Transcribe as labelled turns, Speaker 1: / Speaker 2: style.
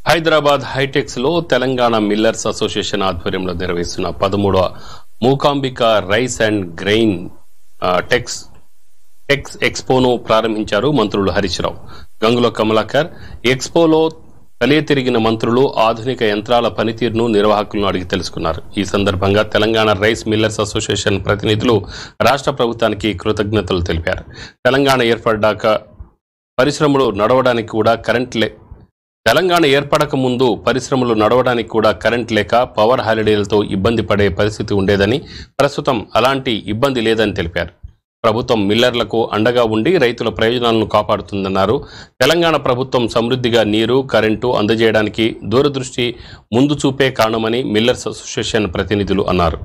Speaker 1: హైదరాబాద్ హైటెక్స్ లో Telangana millers association ఆధ్వర్యంలో నిర్వహిస్తున్న 13వ Mookambika rice and grain tex ఎక్స్పోను ప్రారంభించారు మంత్రులు హరీష్ రావు, గంగుల కమలాకర్. ఎక్స్పోలో తిరిగిన మంత్రులు ఆధునిక యంత్రాల పనితీరును నిర్వాహకులను అడిగి తెలుసుకున్నారు. ఈ సందర్భంగా తెలంగాణ రైస్ మిల్లర్స్ అసోసియేషన్ ప్రతినిధులు రాష్ట్ర ప్రభుత్వానికి కృతజ్ఞతలు తెలిపారు. తెలంగాణ ఏర్పడ్డాక పరిశ్రమలు నడవడానికి కూడా కరెంట్ లేక పవర్ హాలిడేలతో ఇబ్బంది పడే పరిస్థితి ఉండేదని, ప్రస్తుతం అలాంటి ఇబ్బంది లేదని తెలిపారు. ప్రభుత్వం మిల్లర్లకు అండగా ఉండి రైతుల ప్రయోజనాలను కాపాడుతుందన్నారు. తెలంగాణ ప్రభుత్వం సమృద్ధిగా నీరు, కరెంటు అందజేయడానికి దూరదృష్టి ముందు చూపే కారణమని మిల్లర్స్ అసోసియేషన్ ప్రతినిధులు అన్నారు.